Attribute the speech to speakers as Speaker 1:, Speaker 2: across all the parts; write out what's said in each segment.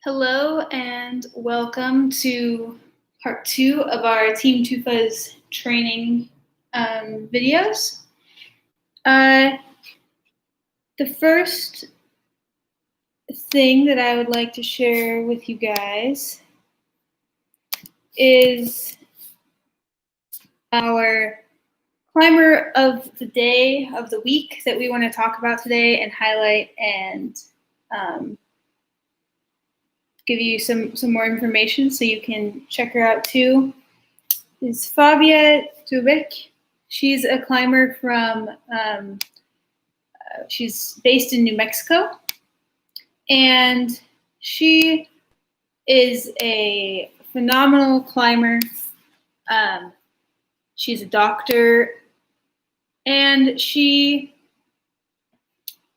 Speaker 1: Hello and welcome to part 2 of our Team Tufas training videos. The first thing that I would like to share with you guys is our climber of the day, of the week, that we want to talk about today and highlight and give you some more information so you can check her out too. Is Fabia Tubek. She's a climber from, she's based in New Mexico, and she is a phenomenal climber. She's a doctor, and she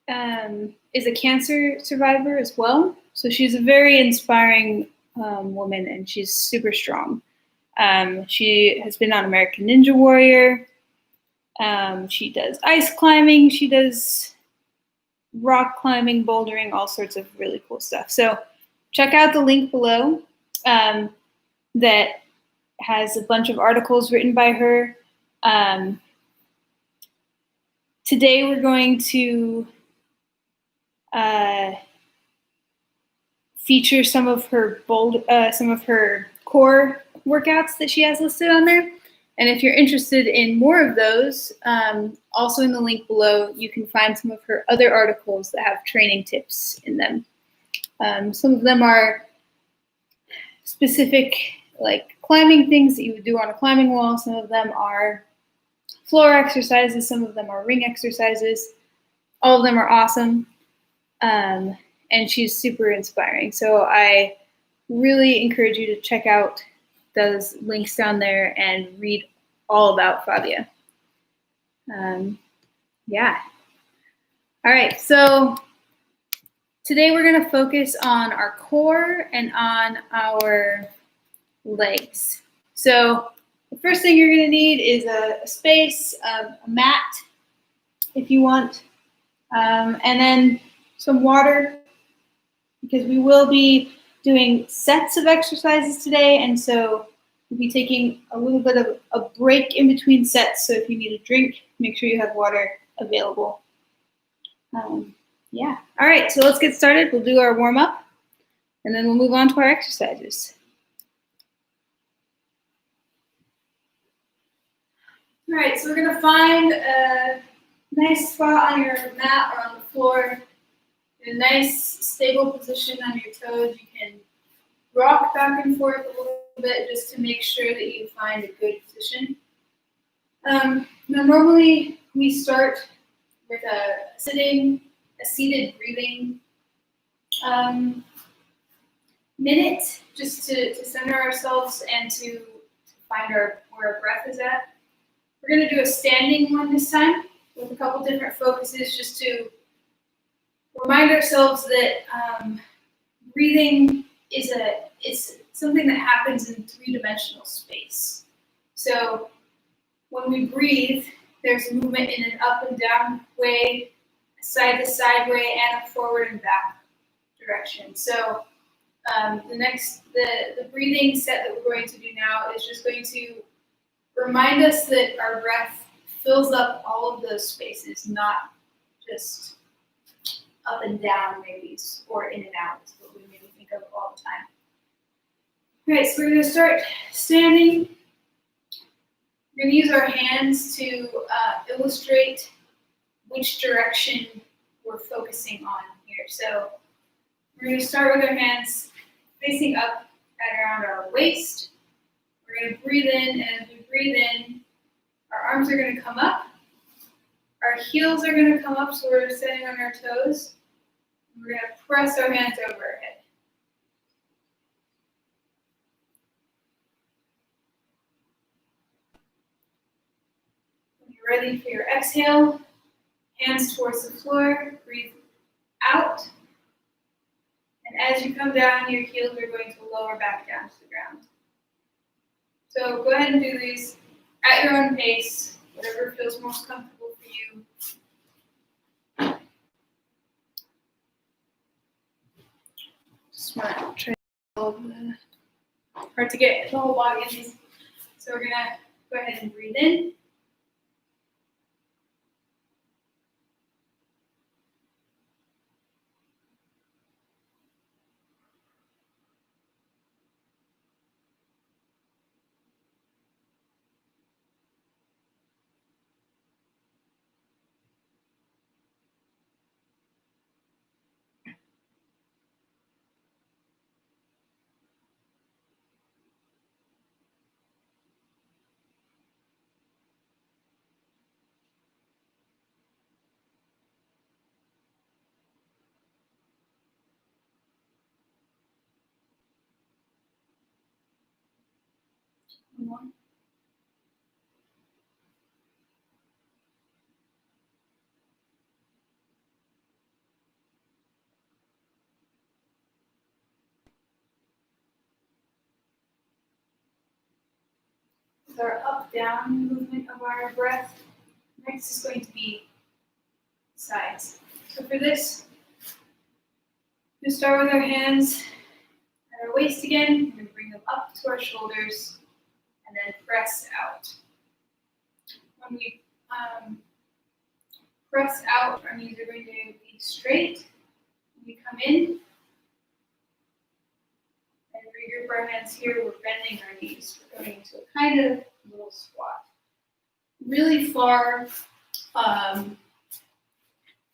Speaker 1: is a cancer survivor as well. So she's a very inspiring woman, and she's super strong. She has been on American Ninja Warrior. She does ice climbing. She does rock climbing, bouldering, all sorts of really cool stuff. So check out the link below that has a bunch of articles written by her. Today we're going to feature some of her core workouts that she has listed on there. And if you're interested in more of those, also in the link below, you can find some of her other articles that have training tips in them. Some of them are specific, like climbing things that you would do on a climbing wall. Some of them are floor exercises. Some of them are ring exercises. All of them are awesome. And she's super inspiring. So I really encourage you to check out those links down there and read all about Fabia. Yeah. All right, so today we're gonna focus on our core and on our legs. So the first thing you're gonna need is a space, a mat, if you want, and then some water, because we will be doing sets of exercises today, and so we'll be taking a little bit of a break in between sets. So if you need a drink, make sure you have water available. Yeah. All right, so let's get started. We'll do our warm-up, and then we'll move on to our exercises. All right, so we're gonna find a nice spot on your mat or on the floor, in a nice stable position on your toes. You can rock back and forth a little bit just to make sure that you find a good position. Now normally we start with a seated breathing minute, just to center ourselves and to find where our breath is at. We're going to do a standing one this time with a couple different focuses, just to remind ourselves that breathing is something that happens in three-dimensional space. So when we breathe, there's movement in an up and down way, a side to side way, and a forward and back direction. So the breathing set that we're going to do now is just going to remind us that our breath fills up all of those spaces, not just up and down maybe, or in and out, is what we maybe think of all the time. All right, so we're going to start standing. We're going to use our hands to illustrate which direction we're focusing on here. So we're going to start with our hands facing up at around our waist. We're going to breathe in, and as we breathe in, our arms are going to come up. Our heels are going to come up, so we're standing on our toes. We're going to press our hands over our head. When you're ready for your exhale, hands towards the floor, breathe out. And as you come down, your heels are going to lower back down to the ground. So go ahead and do these at your own pace, whatever feels most comfortable for you. want to try all of the, hard to get the whole body in these. So we're gonna go ahead and breathe in. One more. With our up-down movement of our breath, next is going to be sides. So for this, we'll start with our hands at our waist again. We're going to bring them up to our shoulders and then press out. When we press out, our knees are going to be straight. When we come in, and regroup our hands here, we're bending our knees. We're going into a kind of little squat. Really far.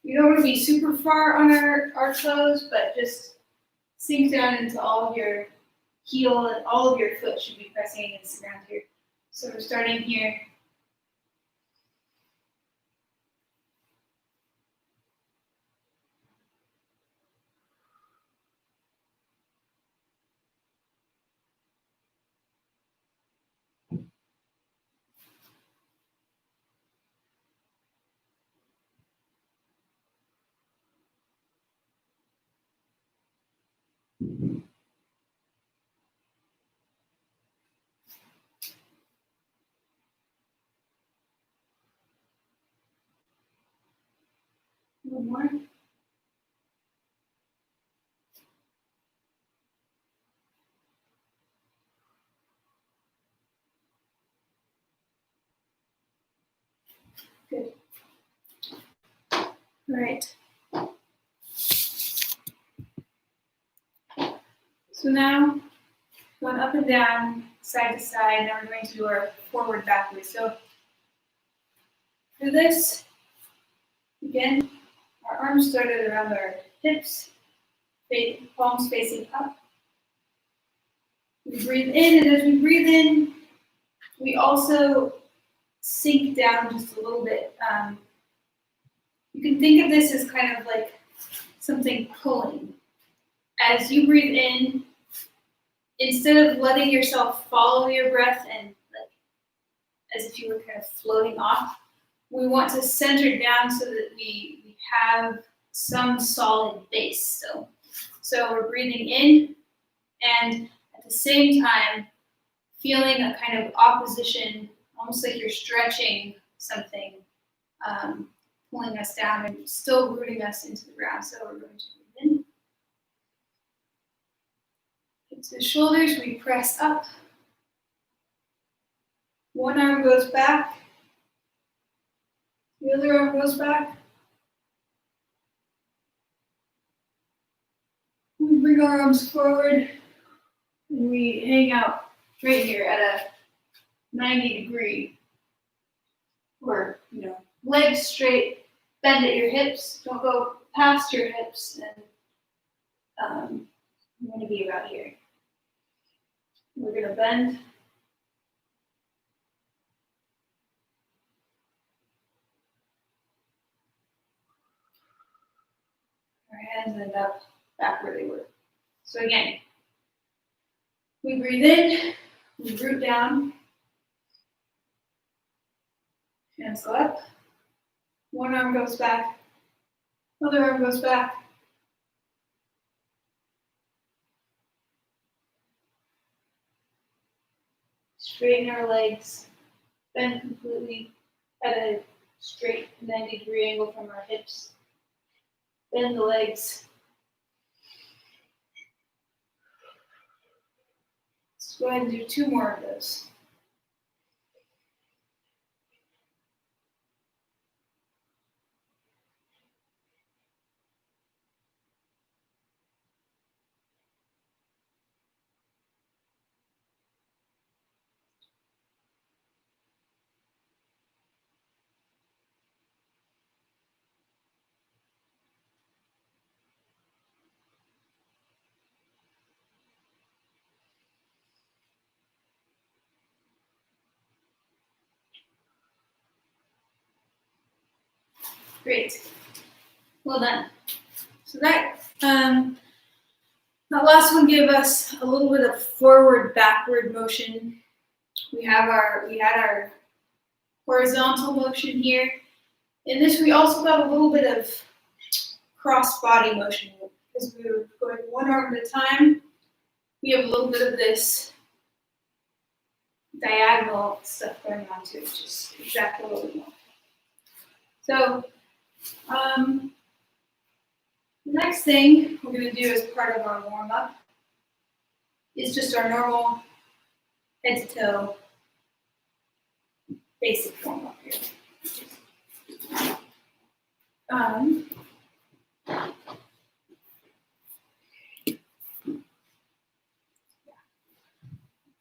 Speaker 1: You don't want to be super far on our toes, but just sink down into all of your heel and all of your foot should be pressing against the ground here. So we're starting here. One more. Good. All right. So now, going up and down, side to side, now we're going to do our forward backward. So for this, again, our arms started around our hips, palms facing up. We breathe in, and as we breathe in, we also sink down just a little bit. You can think of this as kind of like something pulling. As you breathe in, instead of letting yourself follow your breath and like as if you were kind of floating off, we want to center down so that we have some solid base. So we're breathing in, and at the same time, feeling a kind of opposition, almost like you're stretching something, pulling us down and still rooting us into the ground. So we're going to breathe in. Get to the shoulders, we press up. One arm goes back. The other arm goes back. We bring our arms forward and we hang out right here at a 90-degree, or legs straight, bend at your hips. Don't go past your hips, and I'm going to be about here. We're going to bend. Our hands end up back where they were. So again, we breathe in, we root down, hands go up, one arm goes back, other arm goes back. Straighten our legs, bend completely at a straight 90-degree angle from our hips. Bend the legs. Let's go ahead and do 2 more of those. Great. Well done. So that last one gave us a little bit of forward-backward motion. We had our horizontal motion here. In this, we also got a little bit of cross-body motion because we were going one arm at a time. We have a little bit of this diagonal stuff going on too, which is exactly what we want. So the next thing we're going to do as part of our warm-up is just our normal head-to-toe basic warm-up here.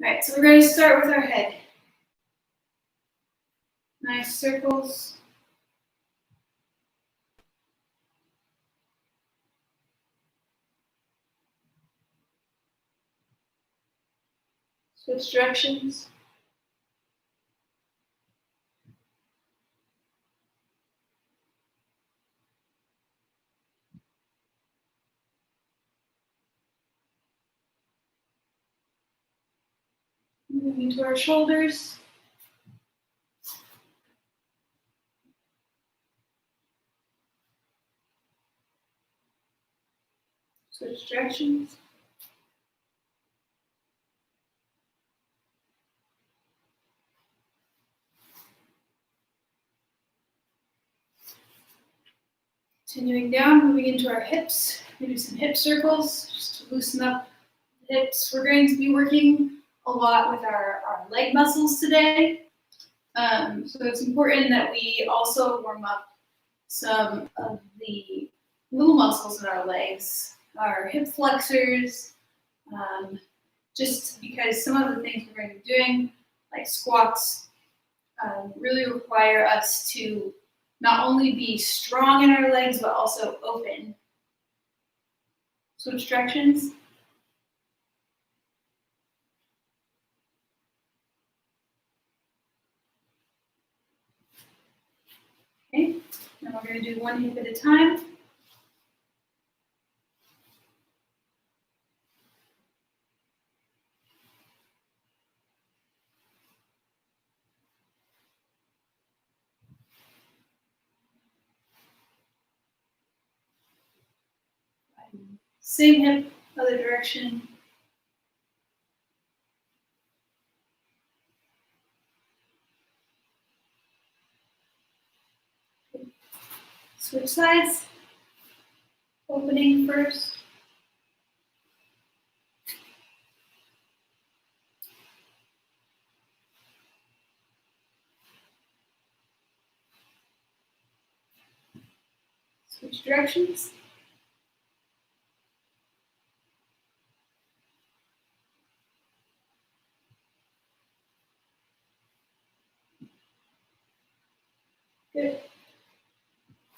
Speaker 1: Alright, so we're going to start with our head. Nice circles. Switch directions. Moving to our shoulders. Switch directions. Continuing down, moving into our hips. We do some hip circles just to loosen up the hips. We're going to be working a lot with our leg muscles today. So it's important that we also warm up some of the little muscles in our legs, our hip flexors, just because some of the things we're going to be doing, like squats, really require us to not only be strong in our legs, but also open. Switch directions. Okay, now we're going to do one hip at a time. Same hip, other direction. Switch sides. Opening first. Switch directions. Good.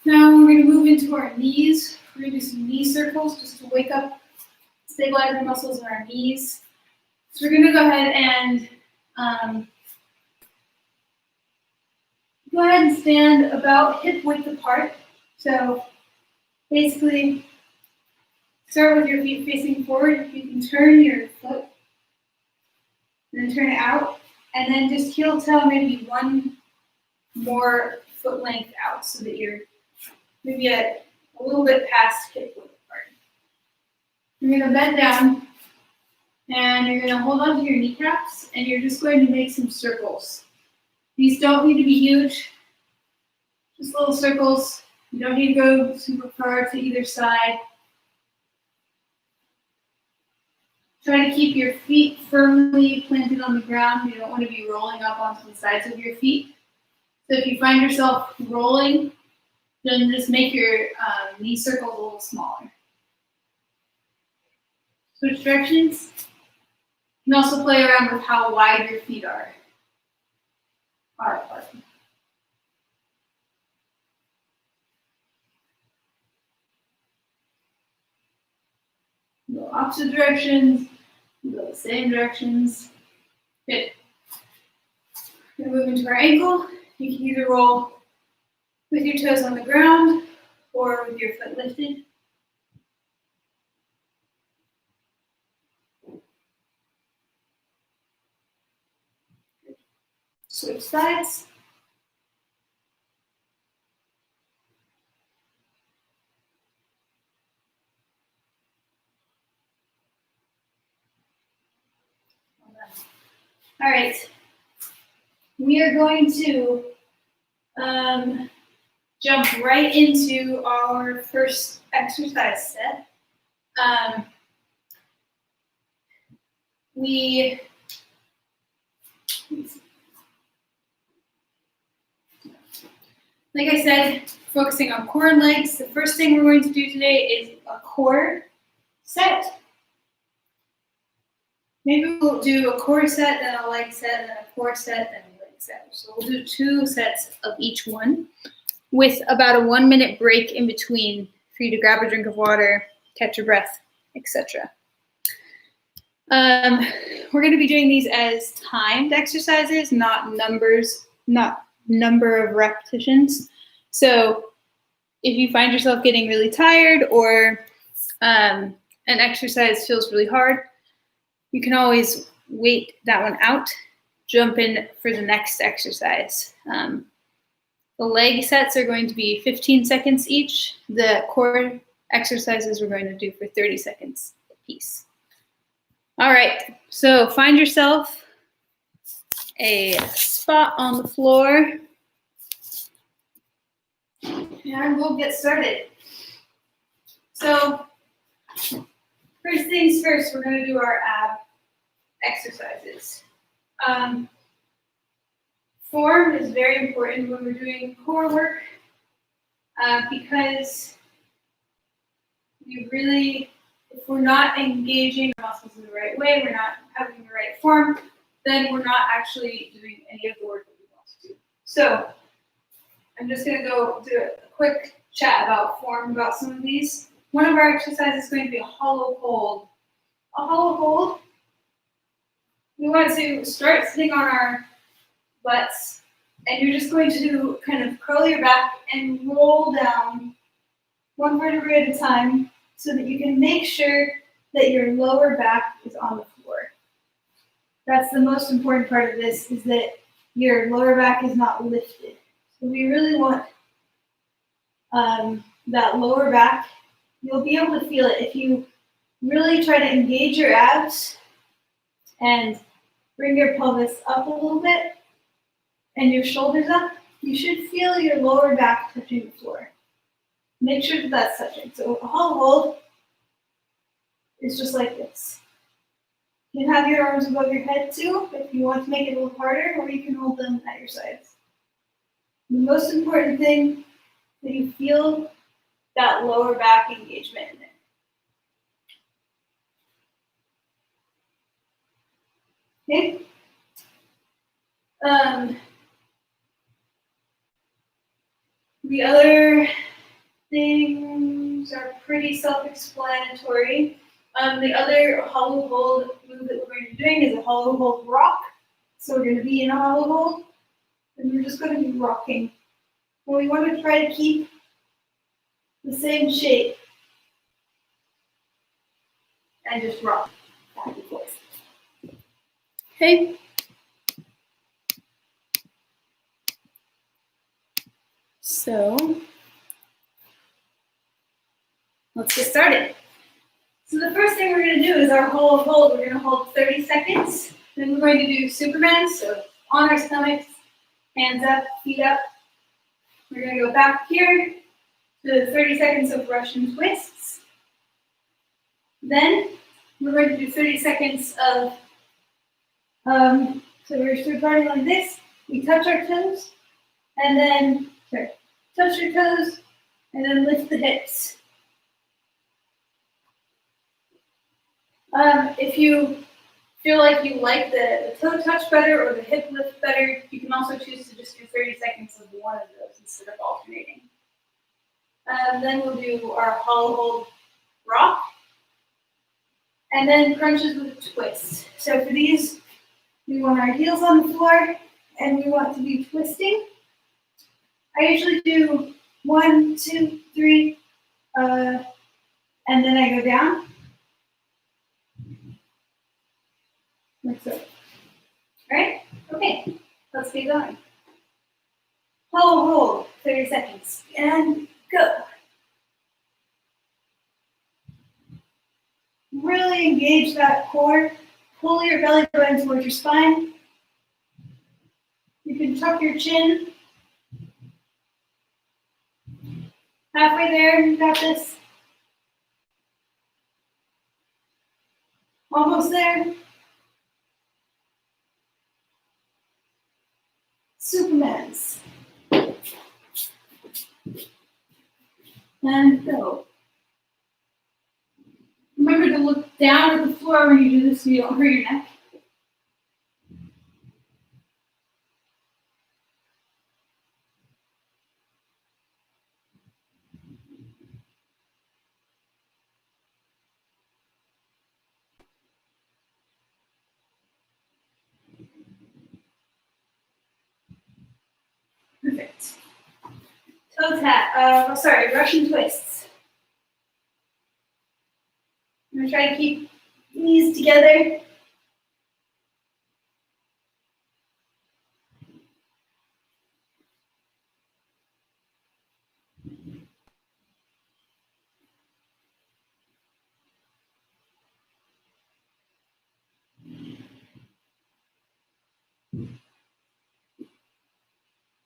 Speaker 1: Now we're going to move into our knees. We're going to do some knee circles just to wake up, stabilize the muscles in our knees. So we're going to go ahead and stand about hip width apart. So basically, start with your feet facing forward. You can turn your foot, and then turn it out, and then just heel toe maybe one more foot length out so that you're maybe a little bit past hip width apart. You're going to bend down, and you're going to hold on to your kneecaps, and you're just going to make some circles. These don't need to be huge, just little circles. You don't need to go super far to either side. Try to keep your feet firmly planted on the ground. You don't want to be rolling up onto the sides of your feet. So if you find yourself rolling, then just make your knee circles a little smaller. Switch directions. You can also play around with how wide your feet are apart. Go opposite directions, go the same directions. Good. We're going to move into our ankle. You can either roll with your toes on the ground or with your foot lifted. Switch sides. All right. We are going to jump right into our first exercise set. Like I said, focusing on core and legs. The first thing we're going to do today is a core set. Maybe we'll do a core set, then a leg set, then a core set, then a leg set. So we'll do 2 sets of each one with about a 1-minute break in between for you to grab a drink of water, catch your breath, etc. We're going to be doing these as timed exercises, not number of repetitions. So if you find yourself getting really tired or an exercise feels really hard, you can always wait that one out, jump in for the next exercise. The leg sets are going to be 15 seconds each. The core exercises we're going to do for 30 seconds apiece. All right, so find yourself a spot on the floor. And we'll get started. So, first things first, we're going to do our ab exercises. Form is very important when we're doing core work because if we're not engaging our muscles in the right way, we're not having the right form, then we're not actually doing any of the work that we want to do. So, I'm just going to go do a quick chat about form, about some of these. One of our exercises is going to be a hollow hold. A hollow hold, we want to start sitting on our butts, and you're just going to kind of curl your back and roll down one vertebrae at a time so that you can make sure that your lower back is on the floor. That's the most important part of this, is that your lower back is not lifted. So we really want that lower back. You'll be able to feel it if you really try to engage your abs and bring your pelvis up a little bit and your shoulders up. You should feel your lower back touching the floor. Make sure that that's touching. So a hollow hold is just like this. You can have your arms above your head too if you want to make it a little harder, or you can hold them at your sides. The most important thing is that you feel that lower back engagement in it. Okay? The other things are pretty self-explanatory. The other hollow hold move that we're going to be doing is a hollow hold rock. So we're going to be in a hollow hold, and we're just going to be rocking. And we want to try to keep the same shape and just rock back and forth. Okay? So, let's get started. So the first thing we're going to do is our hollow hold. We're going to hold 30 seconds. Then we're going to do Superman, so on our stomachs, hands up, feet up. We're going to go back here to 30 seconds of Russian twists. Then we're going to do 30 seconds of, so we're starting like this. We touch our toes, and then, touch your toes, and then lift the hips. If you feel like you like the toe touch better or the hip lift better, you can also choose to just do 30 seconds of one of those instead of alternating. Then we'll do our hollow hold rock, and then crunches with a twist. So for these, we want our heels on the floor, and we want to be twisting. I usually do 1, 2, 3, and then I go down. Like so. All right? Okay, let's get going. Hollow hold, 30 seconds, and go. Really engage that core. Pull your belly button towards your spine. You can tuck your chin. Halfway there, you got this. Almost there. Supermans. And go. Remember to look down at the floor when you do this so you don't hurt your neck. Perfect. Toe tap, Russian twists. I'm gonna try to keep knees together.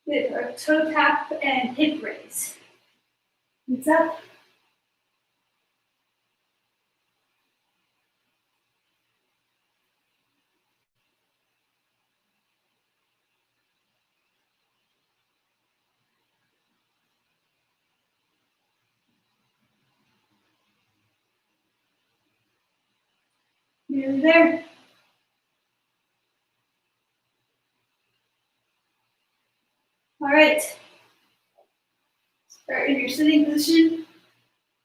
Speaker 1: Good, our toe tap and hip raise. What's up? Nearly there. All right. Start in your sitting position.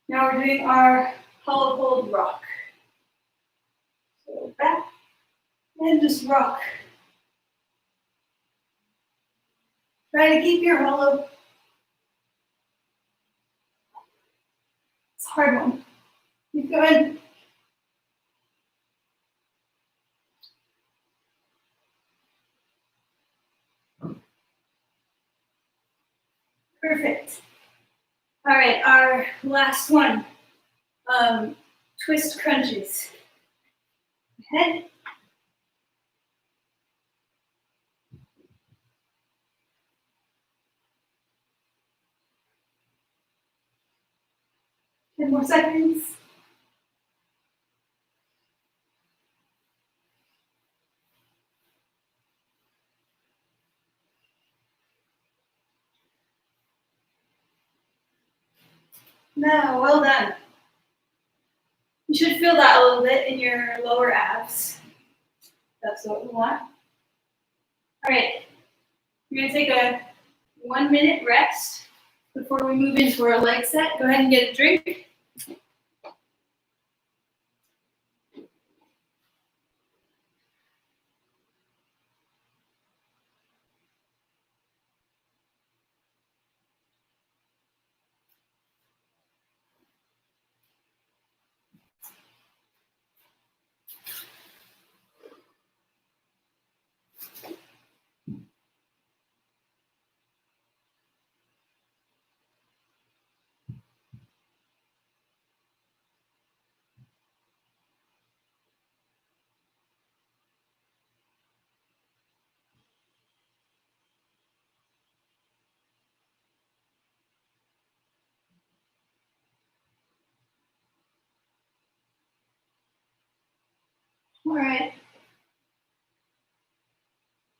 Speaker 1: Now we're doing our hollow hold rock. So back and just rock. Try to keep your hollow. It's a hard one. Keep going. Perfect. All right, our last one. Twist crunches. Head. 10 more seconds. No, well done. You should feel that a little bit in your lower abs. That's what we want. All right, we're gonna take a 1-minute rest before we move into our leg set. Go ahead and get a drink. All right.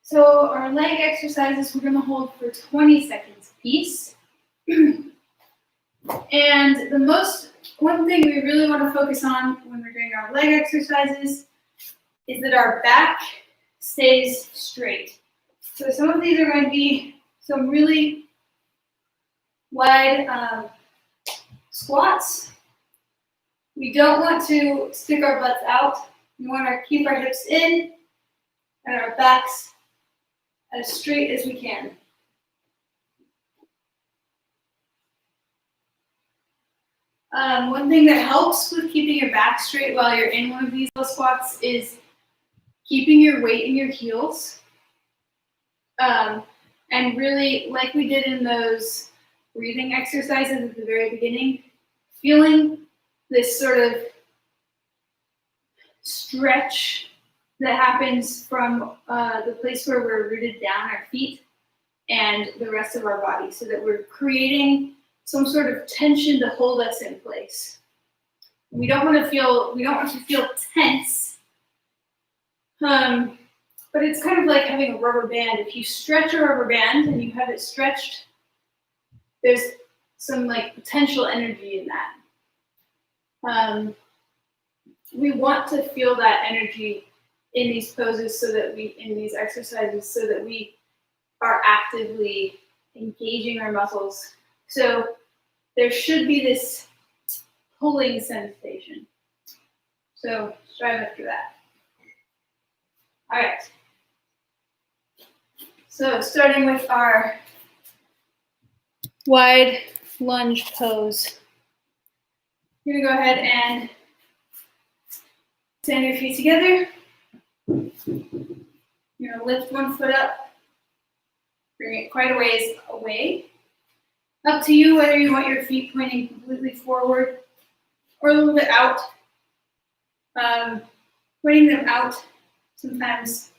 Speaker 1: So our leg exercises, we're going to hold for 20 seconds apiece. And one thing we really want to focus on when we're doing our leg exercises is that our back stays straight. So some of these are going to be some really wide squats. We don't want to stick our butts out. We want to keep our hips in and our backs as straight as we can. One thing that helps with keeping your back straight while you're in one of these little squats is keeping your weight in your heels. And really, like we did in those breathing exercises at the very beginning, feeling this sort of stretch that happens from the place where we're rooted down, our feet, and the rest of our body, so that we're creating some sort of tension to hold us in place. We don't want to feel tense, but it's kind of like having a rubber band. If you stretch a rubber band and you have it stretched, there's some like potential energy in that. We want to feel that energy in these poses, in these exercises, so that we are actively engaging our muscles. So there should be this pulling sensation. So strive after that. All right. So starting with our wide lunge pose. You're gonna go ahead and stand your feet together. You're gonna lift one foot up, bring it quite a ways away. Up to you whether you want your feet pointing completely forward or a little bit out. Pointing them out sometimes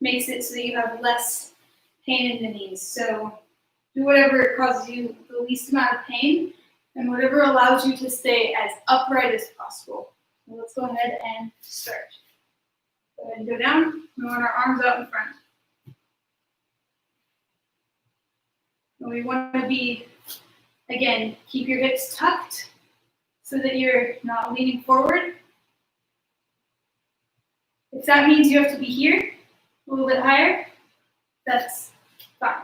Speaker 1: makes it so that you have less pain in the knees. So do whatever causes you the least amount of pain and whatever allows you to stay as upright as possible. So let's go ahead and start. Go ahead and go down. We want our arms out in front. And we want to be, again, keep your hips tucked so that you're not leaning forward. If that means you have to be here, a little bit higher, that's fine.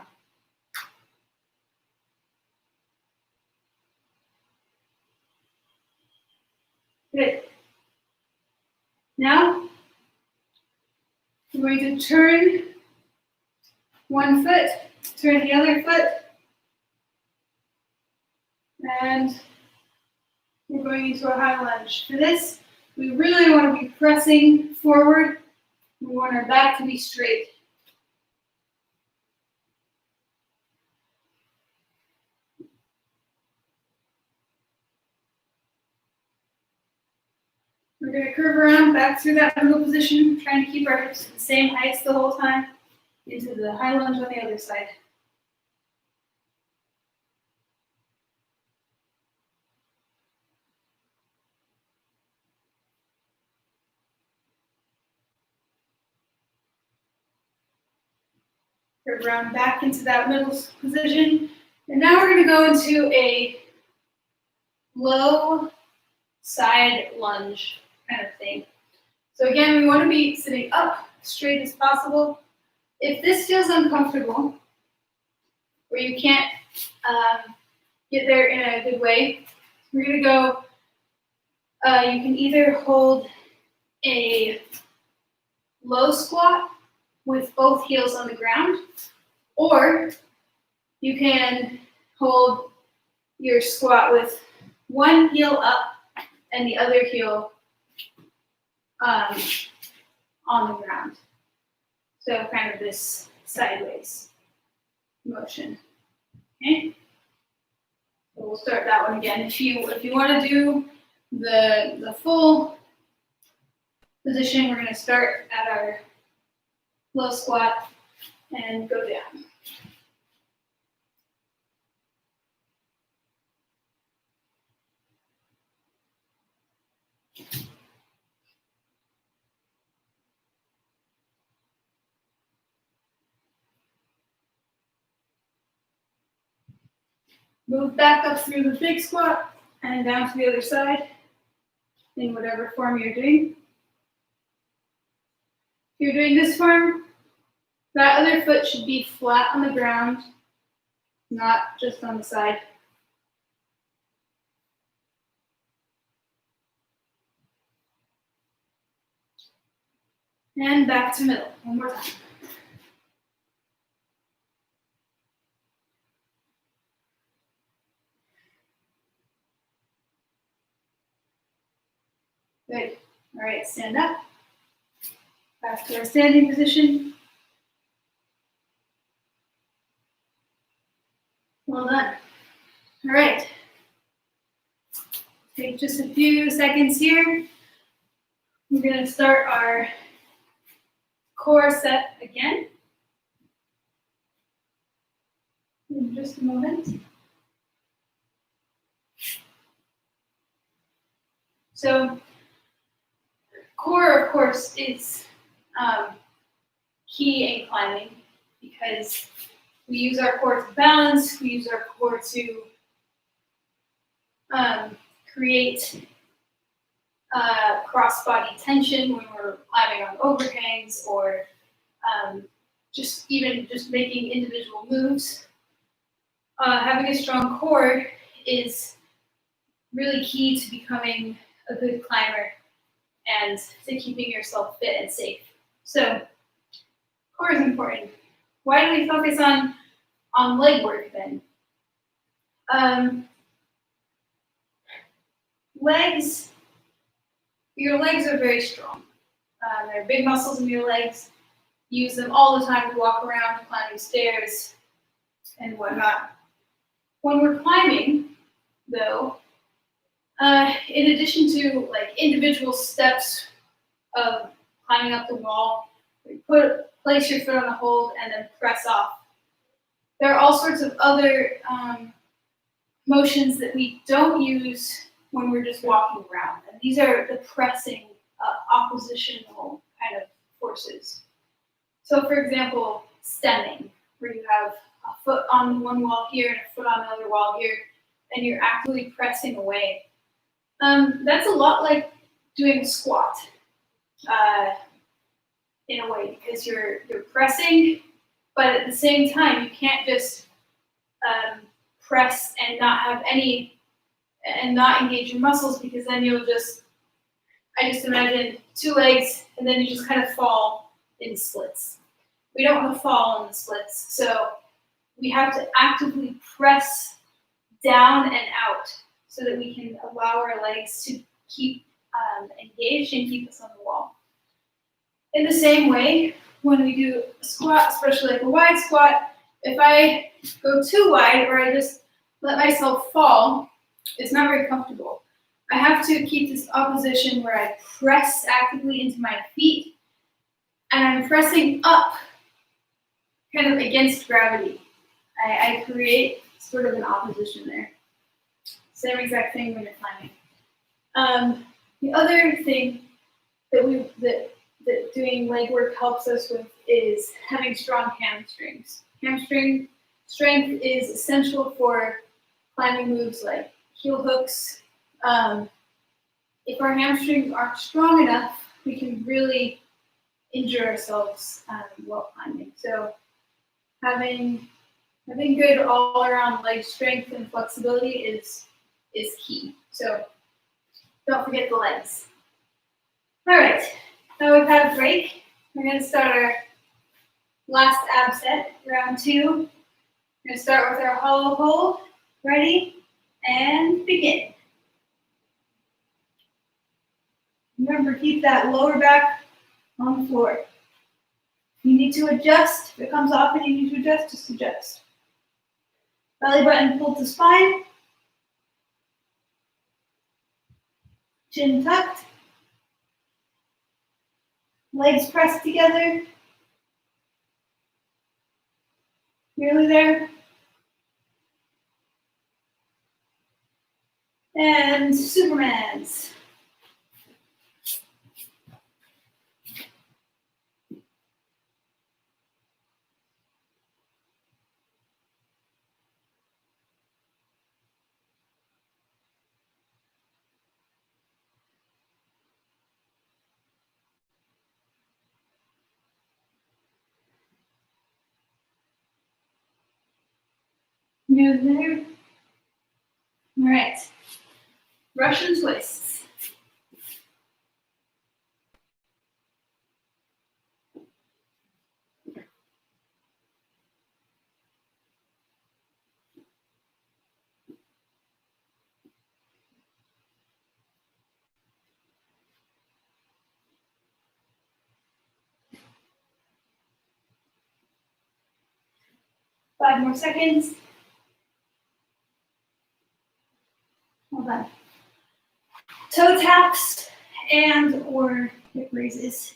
Speaker 1: Good. Now, we're going to turn one foot, turn the other foot, and we're going into a high lunge. For this, we really want to be pressing forward. We want our back to be straight. We're going to curve around back through that middle position, trying to keep our hips at the same heights the whole time, into the high lunge on the other side. Curve around back into that middle position. And now we're going to go into a low side lunge kind of thing. So again, we want to be sitting up straight as possible. If this feels uncomfortable, or you can't get there in a good way, we're going to go, you can either hold a low squat with both heels on the ground, or you can hold your squat with one heel up and the other heel on the ground. So kind of this sideways motion. Okay. So we'll start that one again. If you want to do the full position, we're going to start at our low squat and go down. Move back up through the big squat and down to the other side in whatever form you're doing. If you're doing this form, that other foot should be flat on the ground, not just on the side. And back to middle, one more time. Good. All right, stand up. Back to our standing position. Well done. All right. Take just a few seconds here. We're going to start our core set again. In just a moment. So, core, of course, is key in climbing because we use our core to balance, we use our core to create cross-body tension when we're climbing on overhangs or just making individual moves. Having a strong core is really key to becoming a good climber and to keeping yourself fit and safe. So, core is important. Why do we focus on leg work then? Legs, your legs are very strong. There are big muscles in your legs. Use them all the time to walk around, climbing stairs, and whatnot. When we're climbing, though, in addition to like individual steps of climbing up the wall, place your foot on the hold and then press off. There are all sorts of other motions that we don't use when we're just walking around. And these are the pressing oppositional kind of forces. So for example, stemming, where you have a foot on one wall here and a foot on the other wall here, and you're actively pressing away. That's a lot like doing a squat in a way, because you're pressing, but at the same time, you can't just press and not have any, and not engage your muscles, because then you'll I just imagine two legs, and then you just kind of fall in splits. We don't want to fall in the splits, so we have to actively press down and out so that we can allow our legs to keep engaged and keep us on the wall. In the same way, when we do a squat, especially like a wide squat, if I go too wide or I just let myself fall, it's not very comfortable. I have to keep this opposition where I press actively into my feet and I'm pressing up kind of against gravity. I create sort of an opposition there. Same exact thing when you're climbing. The other thing that doing leg work helps us with is having strong hamstrings. Hamstring strength is essential for climbing moves like heel hooks. If our hamstrings aren't strong enough, we can really injure ourselves while climbing. So having good all-around leg strength and flexibility is key. So don't forget the legs. All right, now we've had a break. We're going to start our last ab set, round 2. We're going to start with our hollow hold. Ready? And begin. Remember, keep that lower back on the floor. If you need to adjust, if it comes off and you need to adjust, just adjust. Belly button pulled to spine. Chin tucked. Legs pressed together. Nearly there. And Supermans. Good there. All right. Russian twists. Five more seconds. Hold on. Toe taps and or hip raises.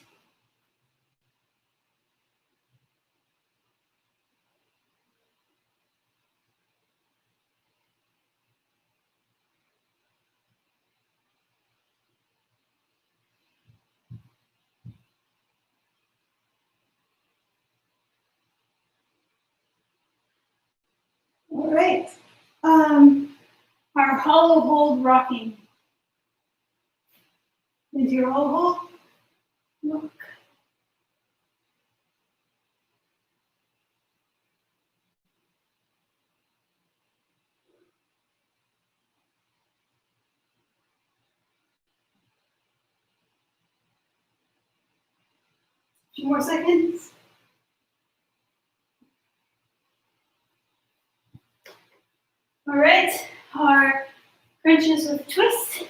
Speaker 1: All right. Our hollow hold rocking. Into your hollow hold. Rock. Few more seconds. All right, our crunches with twist.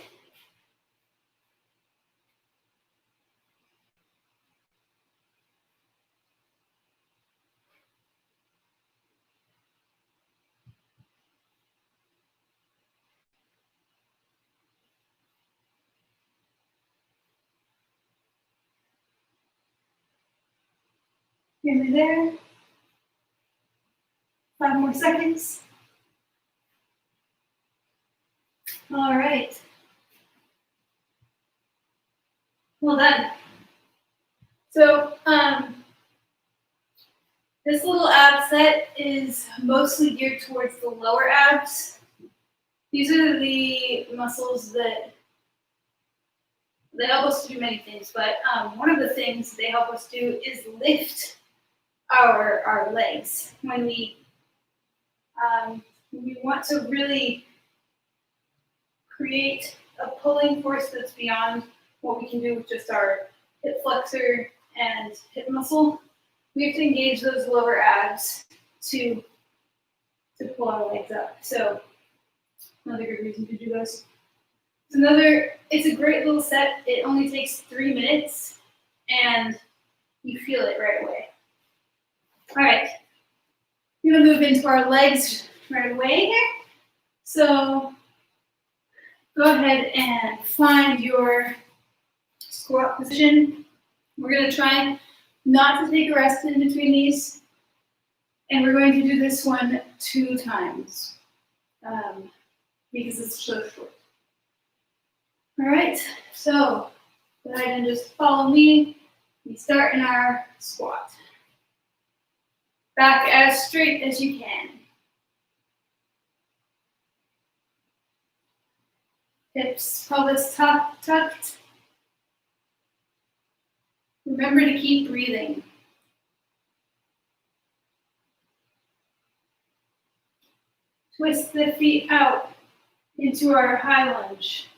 Speaker 1: Nearly there. 5 more seconds. All right. Well done. So this little ab set is mostly geared towards the lower abs. These are the muscles that they help us to do many things, but one of the things they help us do is lift our legs when we want to really create a pulling force that's beyond what we can do with just our hip flexor and hip muscle. We have to engage those lower abs to pull our legs up. So another good reason to do those. It's a great little set. It only takes 3 minutes and you feel it right away. All right, we're gonna move into our legs right away here. So go ahead and find your squat position. We're gonna try not to take a rest in between these. And we're going to do this one 2 times because it's so short. All right, so go ahead and just follow me. We start in our squat. Back as straight as you can. Hips, pelvis tucked. Remember to keep breathing. Twist the feet out into our high lunge.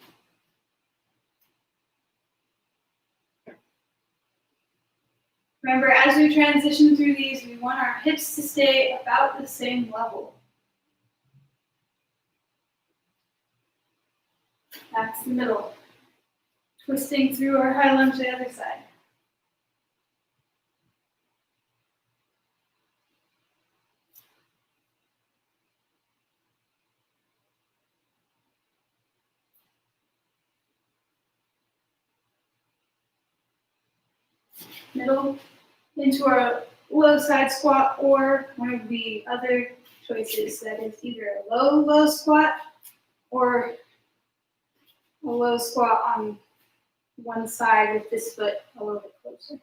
Speaker 1: Remember, as we transition through these, we want our hips to stay about the same level. That's the middle. Twisting through our high lunge to the other side. Middle into our low side squat, or one of the other choices that is either a low squat or a low squat on one side with this foot a little bit closer.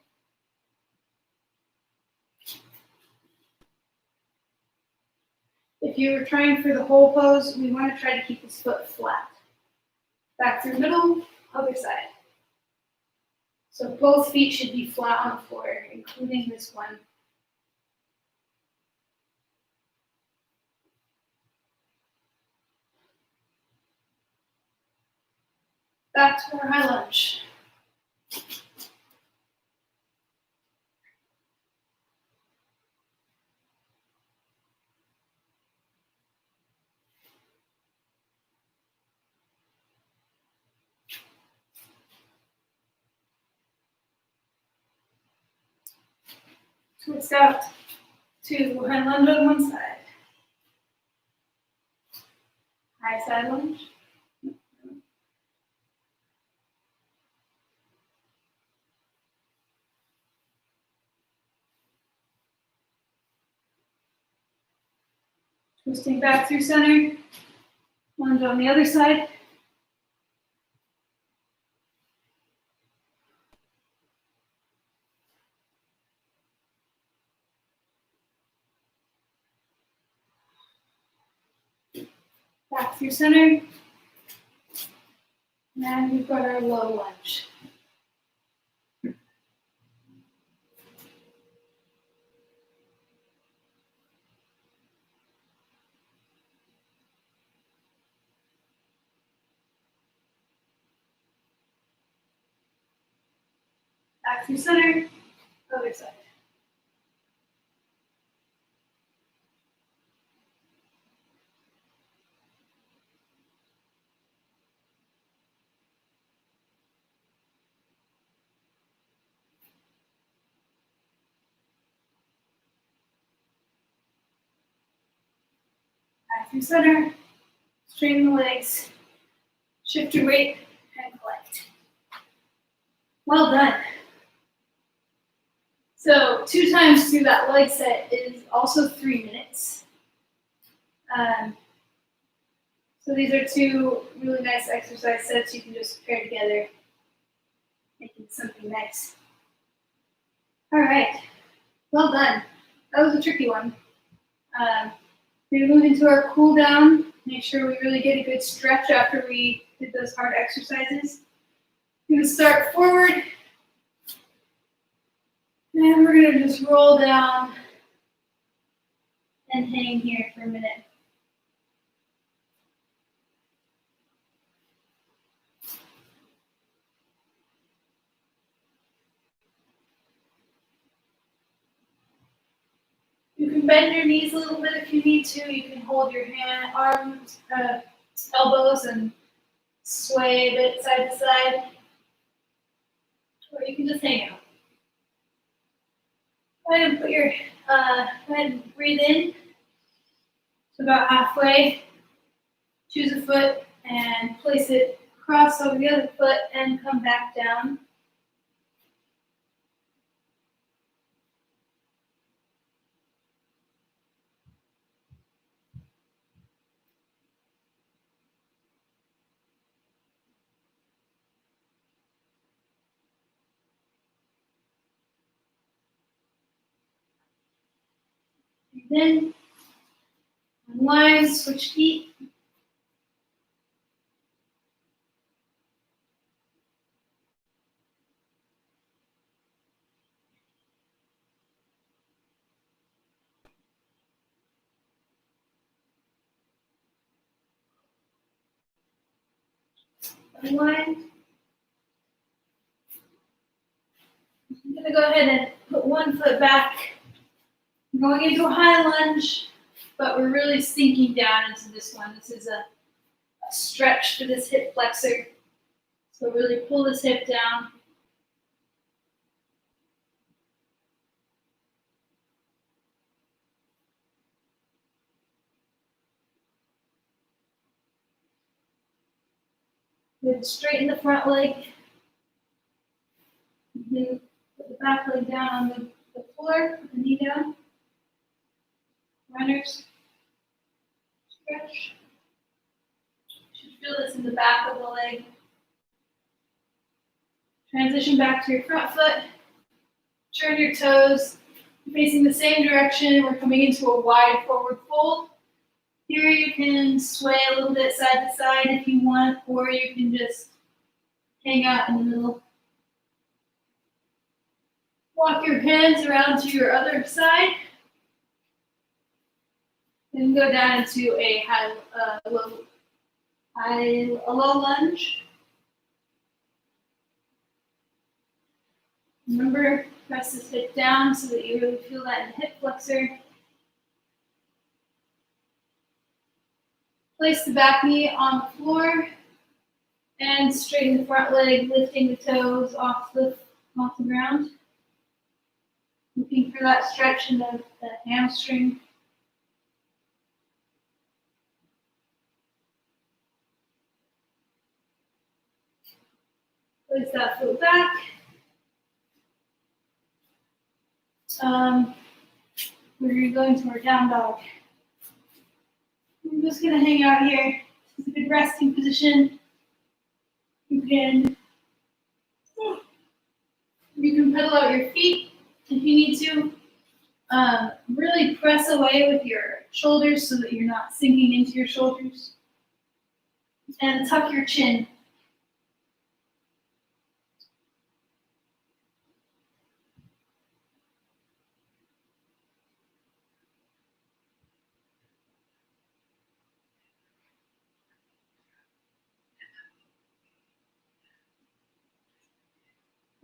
Speaker 1: If you're trying for the whole pose, we want to try to keep this foot flat. Back through middle, other side. So both feet should be flat on the floor, including this one. Back to our high lunge. Twist out to high lunge on one side. High side lunge. Twisting back through center. Lunge on the other side. Back through center. And we've got our low lunge. Back through center, other side. Back through center, straighten the legs, shift your weight, and collect. Well done. So 2 times through that leg set is also 3 minutes. So these are 2 really nice exercise sets you can just pair together, making something nice. All right, well done. That was a tricky one. We move into our cool down. Make sure we really get a good stretch after we did those hard exercises. We're gonna start forward. And we're gonna just roll down and hang here for a minute. You can bend your knees a little bit if you need to. You can hold your arms, elbows, and sway a bit side to side. Or you can just hang out. Go ahead and go ahead and breathe in. So about halfway. Choose a foot and place it across over the other foot and come back down. Then, unwind, switch feet. Unwind. I'm going to go ahead and put one foot back. I'm going into a high lunge, but we're really sinking down into this one. This is a stretch for this hip flexor. So really pull this hip down. Good, straighten the front leg. Then put the back leg down on the floor, put the knee down. Runners. Stretch. You should feel this in the back of the leg. Transition back to your front foot. Turn your toes. Facing the same direction. We're coming into a wide forward fold. Here you can sway a little bit side to side if you want, or you can just hang out in the middle. Walk your hands around to your other side. Then go down into a low lunge. Remember, press this hip down so that you really feel that in the hip flexor. Place the back knee on the floor and straighten the front leg, lifting the toes off the ground. Looking for that stretch in the hamstring. Place that foot back. We're going to our down dog. I'm just going to hang out here. This is a good resting position. You can pedal out your feet if you need to. Really press away with your shoulders so that you're not sinking into your shoulders. And tuck your chin.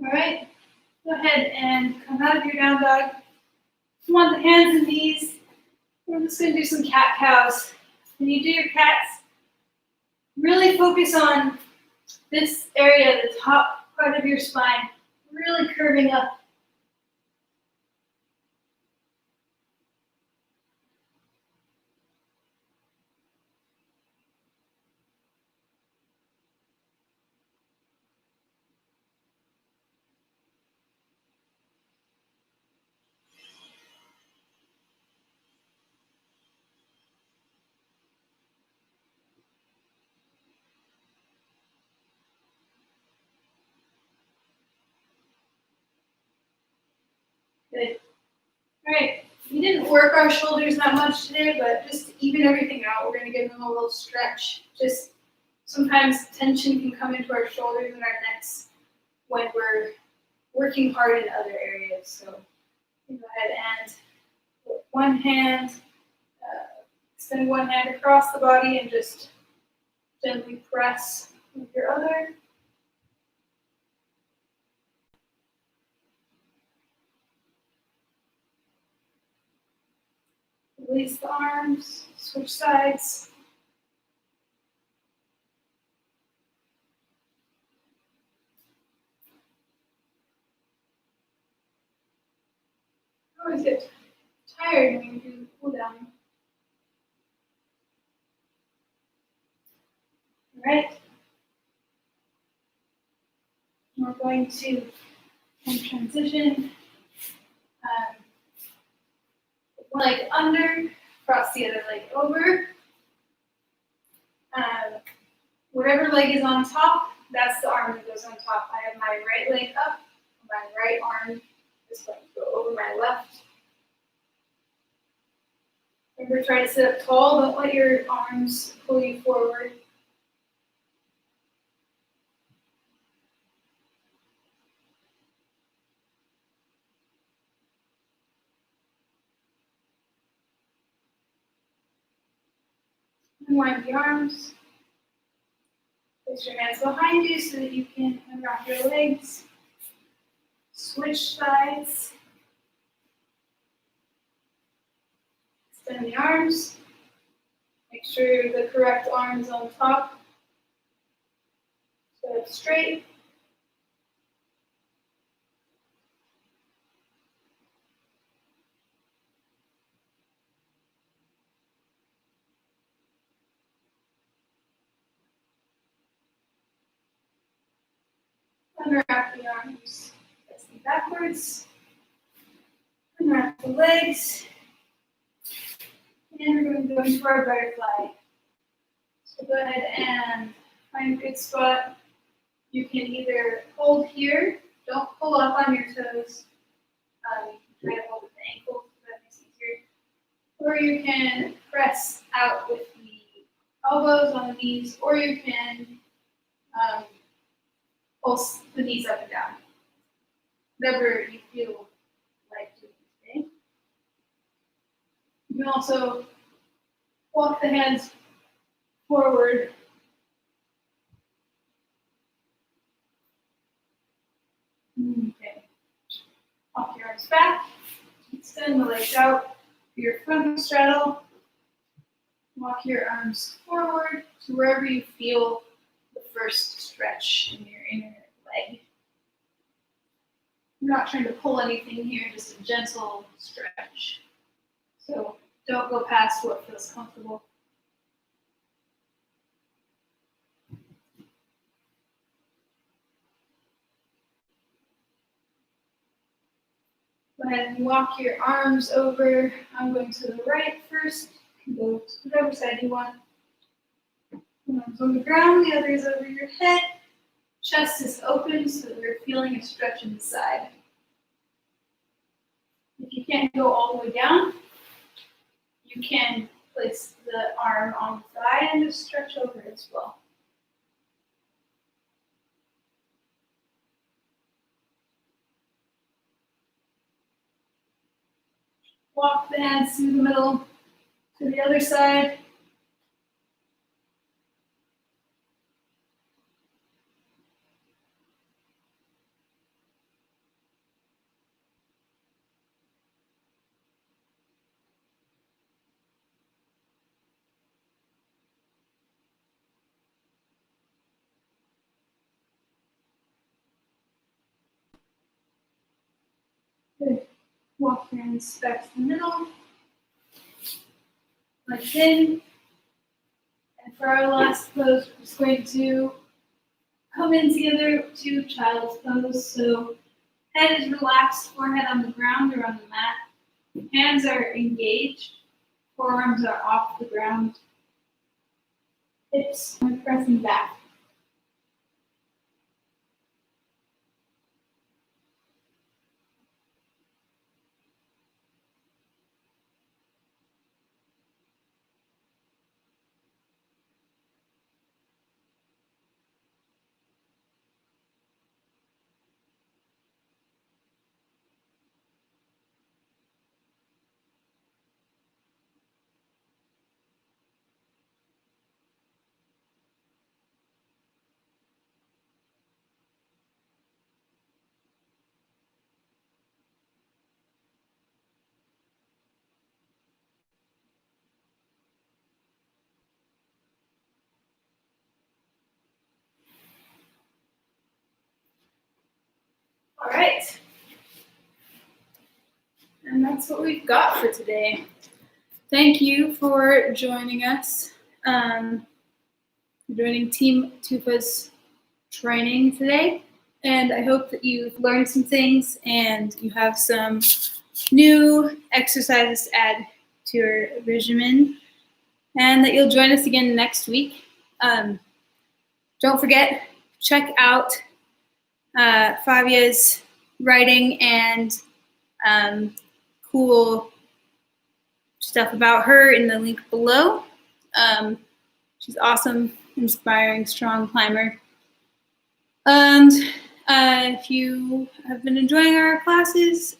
Speaker 1: All right, go ahead and come out of your down dog. You want the hands and knees. We're just going to do some cat cows. When you do your cats, really focus on this area, the top part of your spine, really curving up. Good. All right, we didn't work our shoulders that much today, but just to even everything out, we're going to give them a little stretch. Just sometimes tension can come into our shoulders and our necks when we're working hard in other areas. So go ahead and put one hand, extend one hand across the body and just gently press with your other. Release the arms, switch sides. I always get tired when you do the pull down. All right. We're going to transition. One leg under, cross the other leg over. Whatever leg is on top, that's the arm that goes on top. I have my right leg up, my right arm is going to go over my left. Remember, try to sit up tall, don't let your arms pull you forward. Unwind the arms. Place your hands behind you so that you can unwrap your legs. Switch sides. Extend the arms. Make sure the correct arm is on top. Sit up straight. Unwrap the arms, pressing backwards. Unwrap the legs. And we're going to go into our butterfly. So go ahead and find a good spot. You can either hold here, don't pull up on your toes. You can try to hold with the ankle, so that makes it easier. Or you can press out with the elbows on the knees, or you can pulse the knees up and down. Whatever you feel like doing today. You can also walk the hands forward. Okay. arms back. Extend the legs out for your front straddle. Walk your arms forward to wherever you feel the first stretch in your inner leg. You're not trying to pull anything here, just a gentle stretch. So don't go past what feels comfortable. Go ahead and walk your arms over. I'm going to the right first. You can go to whatever side you want. One arm's on the ground, the other is over your head. Chest is open so that we're feeling a stretch in the side. If you can't go all the way down, you can place the arm on the thigh and just stretch over as well. Walk the hands through the middle to the other side. Good. Walk your hands back to the middle. Legs in. And for our last pose, we're just going to come in together to child's pose. So head is relaxed, forehead on the ground or on the mat. Hands are engaged, forearms are off the ground. Hips are pressing back. All right. And that's what we've got for today. Thank you for joining us. Joining Team Tufas training today. And I hope that you've learned some things and you have some new exercises to add to your regimen, and that you'll join us again next week. Don't forget, check out Fabia's writing and cool stuff about her in the link below. She's awesome, inspiring, strong climber. And if you have been enjoying our classes,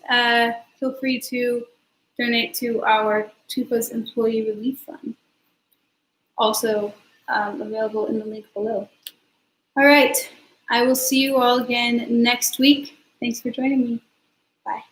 Speaker 1: feel free to donate to our Tufas Employee Relief Fund, also available in the link below. All right, I will see you all again next week. Thanks for joining me. Bye.